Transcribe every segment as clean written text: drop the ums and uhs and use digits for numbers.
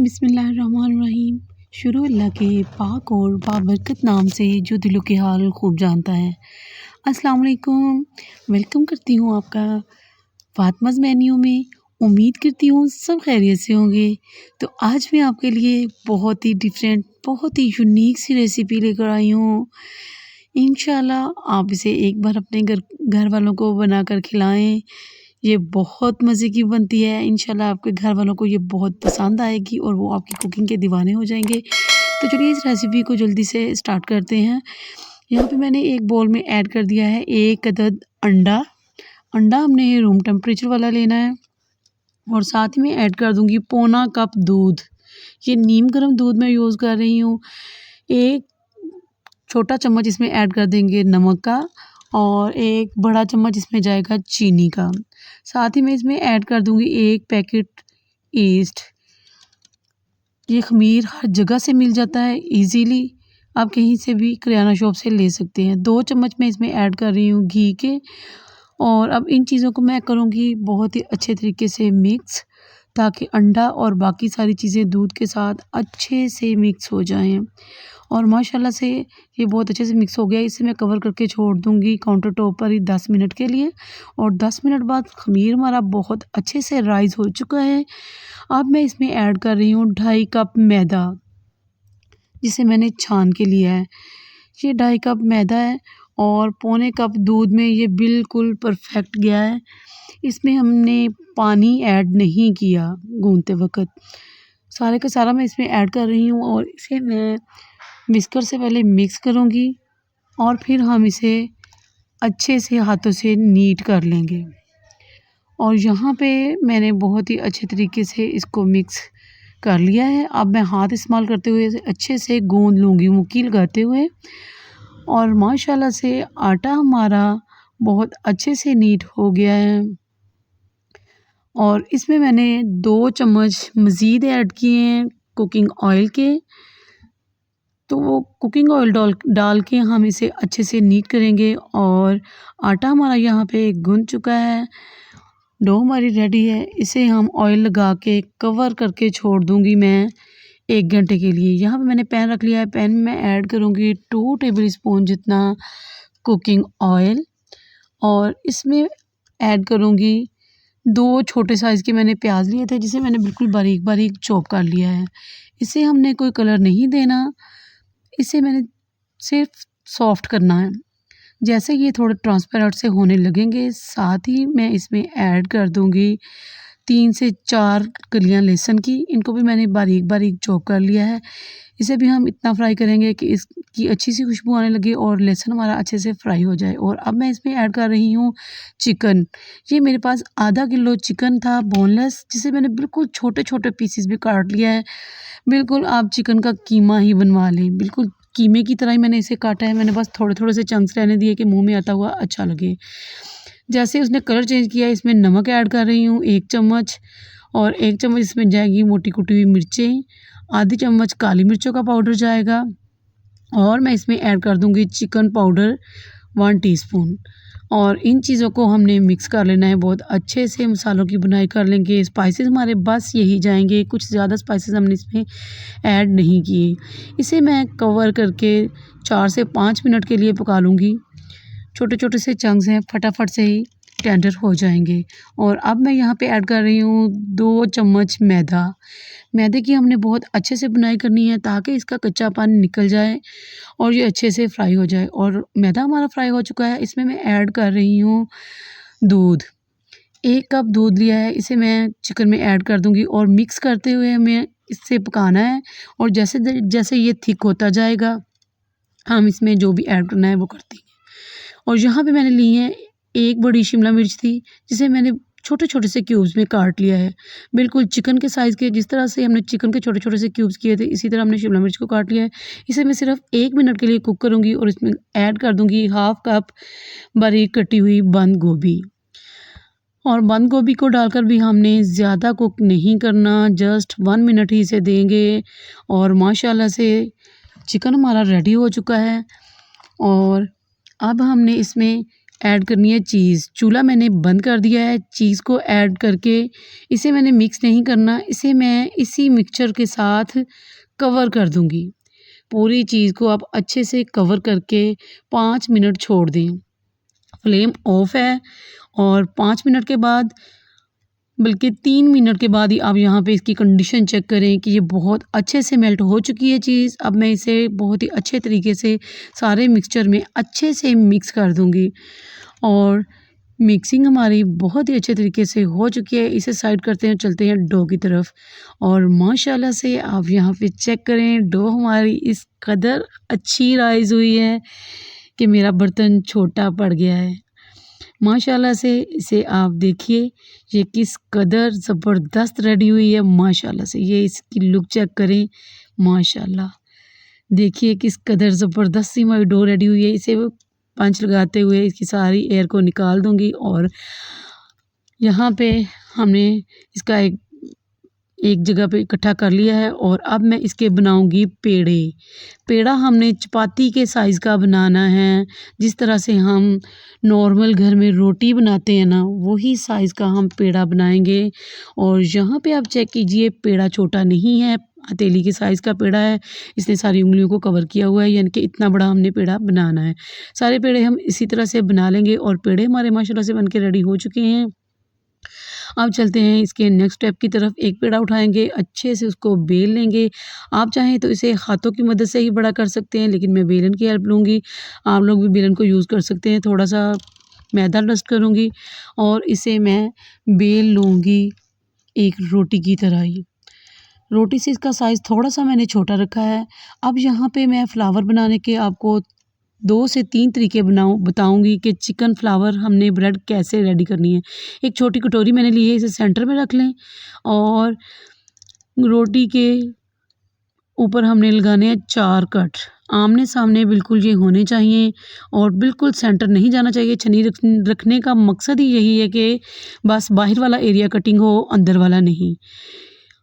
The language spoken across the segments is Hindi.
बिस्मिल्लाहिर्रहमानिर्रहीम। शुरू अल्लाह के पाक और बाबरकत नाम से जो दिलों के हाल खूब जानता है। अस्सलाम वालेकुम। वेलकम करती हूँ आपका फ़ातिमाज़ मेन्यू में। उम्मीद करती हूँ सब खैरियत से होंगे। तो आज मैं आपके लिए बहुत ही डिफरेंट, बहुत ही यूनिक सी रेसिपी लेकर आई हूँ। इंशाल्लाह आप इसे एक बार अपने घर वालों को बनाकर खिलाएं। ये बहुत मज़े की बनती है। इंशाल्लाह आपके घर वालों को ये बहुत पसंद आएगी और वो आपकी कुकिंग के दीवाने हो जाएंगे। तो चलिए इस रेसिपी को जल्दी से स्टार्ट करते हैं। यहाँ पे मैंने एक बोल में ऐड कर दिया है 1 अदद अंडा। अंडा हमने रूम टेम्परेचर वाला लेना है और साथ ही में ऐड कर दूँगी पौना कप दूध। ये नीम गर्म दूध मैं यूज़ कर रही हूँ। एक छोटा चम्मच इसमें ऐड कर देंगे नमक का और एक बड़ा चम्मच इसमें जाएगा चीनी का। साथ ही मैं इसमें ऐड कर दूंगी 1 पैकेट ईस्ट। ये खमीर हर जगह से मिल जाता है इजीली, आप कहीं से भी किराना शॉप से ले सकते हैं। 2 चम्मच मैं इसमें ऐड कर रही हूँ घी के। और अब इन चीज़ों को मैं करूँगी बहुत ही अच्छे तरीके से मिक्स, ताकि अंडा और बाकी सारी चीज़ें दूध के साथ अच्छे से मिक्स हो जाएं। और माशाल्लाह से ये बहुत अच्छे से मिक्स हो गया। इसे मैं कवर करके छोड़ दूँगी काउंटर टॉप पर ही 10 मिनट के लिए। और 10 मिनट बाद खमीर हमारा बहुत अच्छे से राइज़ हो चुका है। अब मैं इसमें ऐड कर रही हूँ 2.5 कप मैदा, जिसे मैंने छान के लिया है। ये 2.5 कप मैदा है और पौने कप दूध में ये बिल्कुल परफेक्ट गया है। इसमें हमने पानी ऐड नहीं किया गूँथते वक़्त। सारे का सारा मैं इसमें ऐड कर रही हूँ और इसे मैं विस्कर से पहले मिक्स करूँगी और फिर हम इसे अच्छे से हाथों से नीट कर लेंगे। और यहाँ पे मैंने बहुत ही अच्छे तरीके से इसको मिक्स कर लिया है। अब मैं हाथ इस्तेमाल करते हुए इसे अच्छे से गूँध लूँगी मुक्की लगाते हुए। और माशाल्लाह से आटा हमारा बहुत अच्छे से नीट हो गया है। और इसमें मैंने 2 चम्मच मज़ीद ऐड किए हैं कुकिंग ऑयल के। तो वो कुकिंग ऑयल डाल के हम इसे अच्छे से नीट करेंगे। और आटा हमारा यहाँ पे गूंथ चुका है, डो हमारी रेडी है। इसे हम ऑयल लगा के कवर करके छोड़ दूँगी मैं 1 घंटे के लिए। यहाँ पे मैंने पैन रख लिया है। पैन में ऐड करूँगी 2 टेबल स्पून जितना कुकिंग ऑयल और इसमें ऐड करूँगी 2 छोटे साइज़ के मैंने प्याज लिए थे, जिसे मैंने बिल्कुल बारीक बारीक चॉप कर लिया है। इसे हमने कोई कलर नहीं देना, इसे मैंने सिर्फ सॉफ्ट करना है। जैसे ये थोड़े ट्रांसपेरेंट से होने लगेंगे, साथ ही मैं इसमें ऐड कर दूँगी 3 से 4 कलियाँ लहसुन की। इनको भी मैंने बारीक बारीक चॉप कर लिया है। इसे भी हम इतना फ्राई करेंगे कि इसकी अच्छी सी खुशबू आने लगे और लहसुन हमारा अच्छे से फ्राई हो जाए। और अब मैं इसमें ऐड कर रही हूँ चिकन। ये मेरे पास आधा किलो चिकन था बोनलेस, जिसे मैंने बिल्कुल छोटे छोटे पीसेस भी काट लिया है। बिल्कुल आप चिकन का कीमा ही बनवा लें, बिल्कुल कीमे की तरह ही मैंने इसे काटा है। मैंने बस थोड़े थोड़े से चंक्स रहने दिए कि मुंह में आता हुआ अच्छा लगे। जैसे उसने कलर चेंज किया, इसमें नमक ऐड कर रही हूँ 1 चम्मच और 1 चम्मच इसमें जाएगी मोटी कुटी हुई मिर्चें, आधी चम्मच काली मिर्चों का पाउडर जाएगा। और मैं इसमें ऐड कर दूँगी चिकन पाउडर 1 टीस्पून। और इन चीज़ों को हमने मिक्स कर लेना है। बहुत अच्छे से मसालों की बुनाई कर लेंगे। स्पाइसेस हमारे बस यही जाएंगे, कुछ ज़्यादा स्पाइसेस हमने इसमें ऐड नहीं किए। इसे मैं कवर करके 4 से 5 मिनट के लिए पका लूँगी। छोटे छोटे से चंक्स हैं, फटाफट से ही टेंडर हो जाएंगे। और अब मैं यहाँ पे ऐड कर रही हूँ 2 चम्मच मैदा। मैदे की हमने बहुत अच्छे से बुनाई करनी है, ताकि इसका कच्चापन निकल जाए और ये अच्छे से फ्राई हो जाए। और मैदा हमारा फ्राई हो चुका है। इसमें मैं ऐड कर रही हूँ दूध। 1 कप दूध लिया है, इसे मैं चिकन में ऐड कर दूँगी और मिक्स करते हुए हमें इससे पकाना है। और जैसे जैसे ये थिक होता जाएगा, हम इसमें जो भी ऐड करना है वो कर देंगे। और यहाँ पे मैंने ली है 1 बड़ी शिमला मिर्च थी, जिसे मैंने छोटे छोटे से क्यूब्स में काट लिया है। बिल्कुल चिकन के साइज़ के, जिस तरह से हमने चिकन के छोटे छोटे से क्यूब्स किए थे, इसी तरह हमने शिमला मिर्च को काट लिया है। इसे मैं सिर्फ 1 मिनट के लिए कुक करूँगी और इसमें ऐड कर दूँगी 1/2 कप बारीक कटी हुई बंद गोभी। और बंद गोभी को डालकर भी हमने ज़्यादा कुक नहीं करना, जस्ट 1 मिनट ही इसे देंगे। और माशाल्लाह से चिकन हमारा रेडी हो चुका है। और अब हमने इसमें ऐड करनी है चीज़। चूल्हा मैंने बंद कर दिया है। चीज़ को ऐड करके इसे मैंने मिक्स नहीं करना, इसे मैं इसी मिक्सचर के साथ कवर कर दूँगी। पूरी चीज़ को आप अच्छे से कवर करके 5 मिनट छोड़ दें। फ्लेम ऑफ है और 5 मिनट के बाद, बल्कि 3 मिनट के बाद ही आप यहाँ पे इसकी कंडीशन चेक करें कि ये बहुत अच्छे से मेल्ट हो चुकी है चीज़। अब मैं इसे बहुत ही अच्छे तरीके से सारे मिक्सचर में अच्छे से मिक्स कर दूँगी और मिक्सिंग हमारी बहुत ही अच्छे तरीके से हो चुकी है। इसे साइड करते हैं, चलते हैं डो की तरफ और माशाल्लाह से आप यहाँ पे चेक करें, डो हमारी इस कदर अच्छी राइज़ हुई है कि मेरा बर्तन छोटा पड़ गया है। माशाल्लाह से इसे आप देखिए, ये किस कदर ज़बरदस्त रेडी हुई है माशाल्लाह से। ये इसकी लुक चेक करें माशाल्लाह। देखिए किस कदर ज़बरदस्त सी हमारी डो रेडी हुई है। इसे पंच लगाते हुए इसकी सारी एयर को निकाल दूँगी और यहाँ पे हमने इसका एक जगह पे इकट्ठा कर लिया है और अब मैं इसके बनाऊँगी पेड़े। पेड़ा हमने चपाती के साइज़ का बनाना है। जिस तरह से हम नॉर्मल घर में रोटी बनाते हैं ना, वही साइज़ का हम पेड़ा बनाएँगे और यहाँ पे आप चेक कीजिए, पेड़ा छोटा नहीं है, हथेली के साइज़ का पेड़ा है। इसने सारी उँगलियों को कवर किया हुआ है, यानी कि इतना बड़ा हमने पेड़ा बनाना है। सारे पेड़े हम इसी तरह से बना लेंगे और पेड़े हमारे माशाल्लाह से बन के रेडी हो चुके हैं। अब चलते हैं इसके नेक्स्ट स्टेप की तरफ। एक पेड़ा उठाएँगे, अच्छे से उसको बेल लेंगे। आप चाहें तो इसे हाथों की मदद से ही बड़ा कर सकते हैं, लेकिन मैं बेलन की हेल्प लूँगी। आप लोग भी बेलन को यूज़ कर सकते हैं। थोड़ा-सा मैदा डस्ट करूँगी और इसे मैं बेल लूँगी एक रोटी की तरह ही। रोटी से इसका साइज़ थोड़ा-सा मैंने छोटा रखा है। अब यहाँ पे मैं फ्लावर बनाने के आपको 2 से 3 तरीके बताऊँगी कि चिकन फ्लावर हमने ब्रेड कैसे रेडी करनी है। एक छोटी कटोरी मैंने ली है, इसे सेंटर में रख लें और रोटी के ऊपर हमने लगाने हैं 4 कट। आमने-सामने बिल्कुल ये होने चाहिए और बिल्कुल सेंटर नहीं जाना चाहिए। छन्नी रखने का मकसद ही यही है कि बस बाहर वाला एरिया कटिंग हो, अंदर वाला नहीं।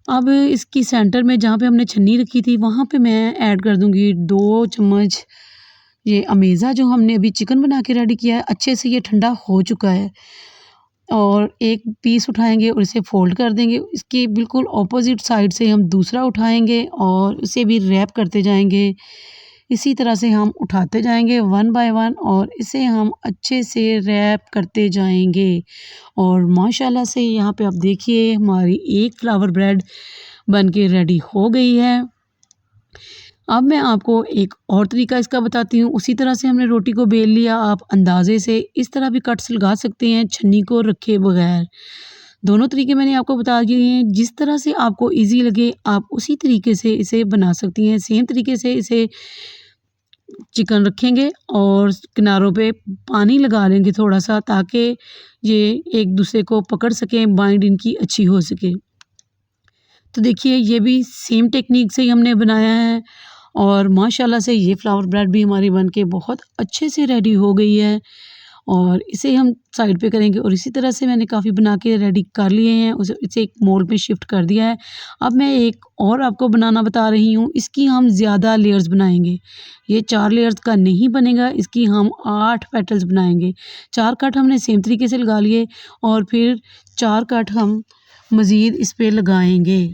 अब इसकी सेंटर में जहाँ पे हमने छन्नी रखी थी, वहाँ पे मैं ऐड कर दूँगी 2 चम्मच ये अमेज़ा, जो हमने अभी चिकन बना के रेडी किया है। अच्छे से ये ठंडा हो चुका है और एक पीस उठाएँगे और इसे फ़ोल्ड कर देंगे। इसके बिल्कुल ऑपोज़िट साइड से हम दूसरा उठाएँगे और इसे भी रैप करते जाएँगे। इसी तरह से हम उठाते जाएँगे वन बाय वन और इसे हम अच्छे से रैप करते जाएँगे और माशाल्लाह से यहाँ पे आप देखिए, हमारी एक फ्लावर ब्रेड बन के रेडी हो गई है। अब मैं आपको एक और तरीका इसका बताती हूँ। उसी तरह से हमने रोटी को बेल लिया, आप अंदाज़े से इस तरह भी कट्स लगा सकते हैं छन्नी को रखे बगैर। दोनों तरीके मैंने आपको बता दिए हैं। जिस तरह से आपको ईज़ी लगे आप उसी तरीके से इसे बना सकती हैं। सेम तरीके से इसे चिकन रखेंगे और किनारों पे पानी लगा लेंगे थोड़ा-सा, ताकि ये एक दूसरे को पकड़ सकें, बाइंड इनकी अच्छी हो सके। तो देखिए, ये भी सेम टेक्निक से ही हमने बनाया है और माशाल्लाह से ये फ्लावर ब्रेड भी हमारी बन के बहुत अच्छे से रेडी हो गई है और इसे हम साइड पे करेंगे और इसी तरह से मैंने काफ़ी बना के रेडी कर लिए हैं। इसे एक मोल्ड में शिफ्ट कर दिया है। अब मैं एक और आपको बनाना बता रही हूँ। इसकी हम ज़्यादा लेयर्स बनाएँगे। ये 4 लेयर्स का नहीं बनेगा, इसकी हम 8 पेटल्स बनाएँगे। 4 कट हमने सेम तरीके से लगा लिए और फिर 4 कट हम मज़ीद इस पे लगाएँगे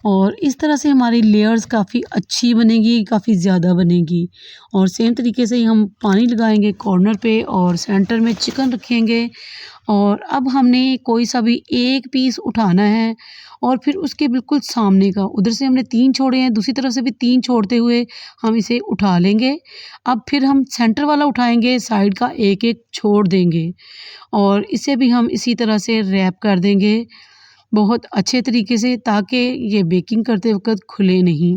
और इस तरह से हमारी लेयर्स काफ़ी अच्छी बनेगी, काफ़ी ज़्यादा बनेगी। और सेम तरीके से ही हम पानी लगाएँगे कॉर्नर पे और सेंटर में चिकन रखेंगे और अब हमने कोई सा भी एक पीस उठाना है और फिर उसके बिल्कुल सामने का, उधर से हमने 3 छोड़े हैं, दूसरी तरफ से भी 3 छोड़ते हुए हम इसे उठा लेंगे। अब फिर हम सेंटर वाला उठाएँगे, साइड का एक-एक छोड़ देंगे और इसे भी हम इसी तरह से रैप कर देंगे बहुत अच्छे तरीके से, ताकि ये बेकिंग करते वक़्त खुले नहीं।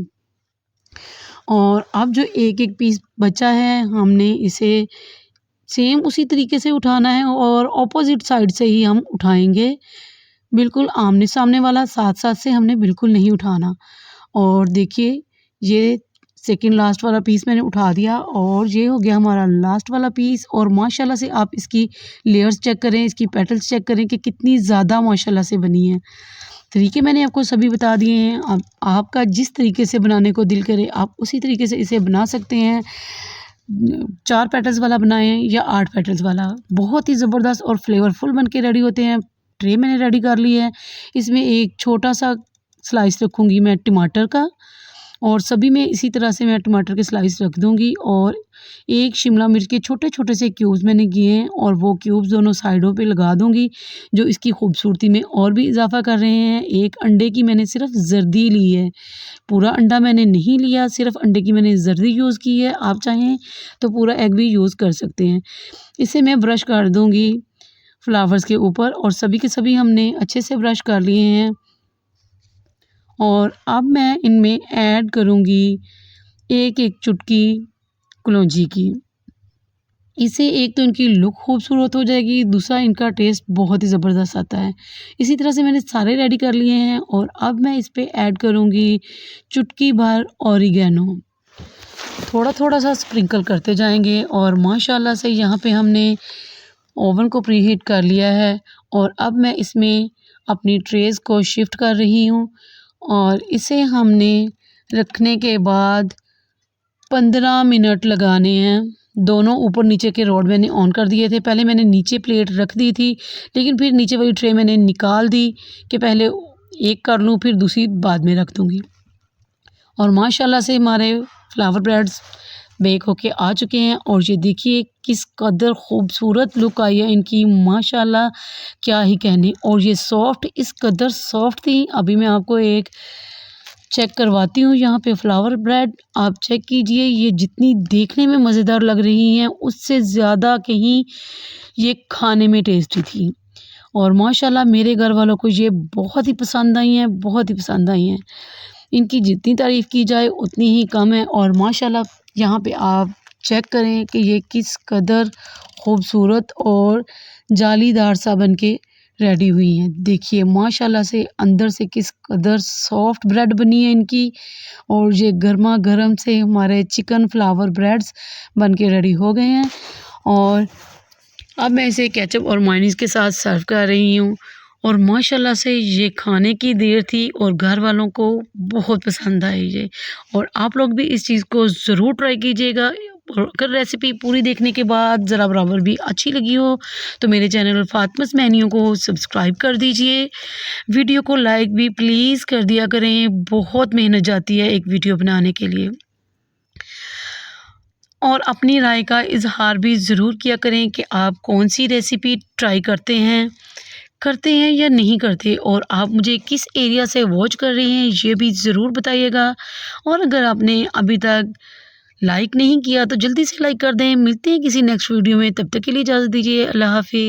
और अब जो एक-एक पीस बचा है, हमने इसे सेम उसी तरीके से उठाना है और ऑपोज़िट साइड से ही हम उठाएँगे। बिल्कुल आमने-सामने वाला साथ-साथ से हमने बिल्कुल नहीं उठाना। और देखिए, ये सेकंड लास्ट वाला पीस मैंने उठा दिया और ये हो गया हमारा लास्ट वाला पीस और माशाल्लाह से आप इसकी लेयर्स चेक करें, इसकी पेटल्स चेक करें कि कितनी ज़्यादा माशाल्लाह से बनी है। तरीके मैंने आपको सभी बता दिए हैं। अब आपका जिस तरीके से बनाने को दिल करे, आप उसी तरीके से इसे बना सकते हैं। 4 पेटल्स वाला बनाएं या 8 पेटल्स वाला, बहुत ही ज़बरदस्त और फ्लेवरफुल बन के रेडी होते हैं। ट्रे मैंने रेडी कर ली है। इसमें एक छोटा सा स्लाइस रखूँगी मैं टमाटर का, और सभी में इसी तरह से मैं टमाटर के स्लाइस रख दूँगी, और एक शिमला मिर्च के छोटे-छोटे से क्यूब्स मैंने किए हैं और वो क्यूब्स दोनों साइडों पे लगा दूँगी, जो इसकी खूबसूरती में और भी इज़ाफ़ा कर रहे हैं। एक अंडे की मैंने सिर्फ़ जर्दी ली है, पूरा अंडा मैंने नहीं लिया, सिर्फ़ अंडे की मैंने जर्दी यूज़ की है। आप चाहें तो पूरा एग भी यूज़ कर सकते हैं। इसे मैं ब्रश कर दूँगी फ्लावर्स के ऊपर, और सभी के सभी हमने अच्छे से ब्रश कर लिए हैं। और अब मैं इनमें ऐड करूँगी एक-एक चुटकी कलौंजी की। इससे एक तो इनकी लुक खूबसूरत हो जाएगी, दूसरा इनका टेस्ट बहुत ही ज़बरदस्त आता है। इसी तरह से मैंने सारे रेडी कर लिए हैं, और अब मैं इस पे ऐड करूँगी चुटकी भर ऑरिगेनो। थोड़ा-थोड़ा सा स्प्रिंकल करते जाएँगे, और माशाल्लाह से यहाँ पे हमने ओवन को प्रीहीट कर लिया है, और अब मैं इसमें अपनी ट्रेज़ को शिफ्ट कर रही हूँ, और इसे हमने रखने के बाद 15 मिनट लगाने हैं। दोनों ऊपर नीचे के रॉड मैंने ऑन कर दिए थे। पहले मैंने नीचे प्लेट रख दी थी, लेकिन फिर नीचे वाली ट्रे मैंने निकाल दी कि पहले एक कर लूँ, फिर दूसरी बाद में रख दूँगी। और माशाल्लाह से हमारे फ्लावर ब्रेड्स बेक होके आ चुके हैं, और ये देखिए किस कदर खूबसूरत लुक आई है इनकी, माशाल्लाह क्या ही कहने। और ये सॉफ्ट, इस कदर सॉफ्ट थी। अभी मैं आपको एक चेक करवाती हूँ। यहाँ पे फ्लावर ब्रेड आप चेक कीजिए, ये जितनी देखने में मज़ेदार लग रही हैं, उससे ज़्यादा कहीं ये खाने में टेस्टी थी। और माशाल्लाह मेरे घर वालों को ये बहुत ही पसंद आई हैं, बहुत ही पसंद आई हैं। इनकी जितनी तारीफ़ की जाए उतनी ही कम है। और माशाल्लाह यहाँ पे आप चेक करें कि ये किस कदर खूबसूरत और जालीदार सा बन के रेडी हुई हैं। देखिए माशाल्लाह से अंदर से किस कदर सॉफ्ट ब्रेड बनी है इनकी, और ये गर्मा गर्म से हमारे चिकन फ्लावर ब्रेड्स बन के रेडी हो गए हैं। और अब मैं इसे केचप और मेयोनीज़ के साथ सर्व कर रही हूँ, और माशाल्लाह से ये खाने की देर थी और घर वालों को बहुत पसंद आई ये। और आप लोग भी इस चीज़ को ज़रूर ट्राई कीजिएगा, और अगर रेसिपी पूरी देखने के बाद ज़रा बराबर भी अच्छी लगी हो तो मेरे चैनल फ़ातिमा's मेन्यू को सब्सक्राइब कर दीजिए। वीडियो को लाइक भी प्लीज़ कर दिया करें, बहुत मेहनत जाती है एक वीडियो बनाने के लिए। और अपनी राय का इज़हार भी ज़रूर किया करें कि आप कौन-सी रेसिपी ट्राई करते हैं या नहीं करते, और आप मुझे किस एरिया से वॉच कर रहे हैं ये भी ज़रूर बताइएगा। और अगर आपने अभी तक लाइक नहीं किया तो जल्दी से लाइक कर दें। मिलते हैं किसी नेक्स्ट वीडियो में, तब तक के लिए इजाज़त दीजिए। अल्लाह हाफ़िज़।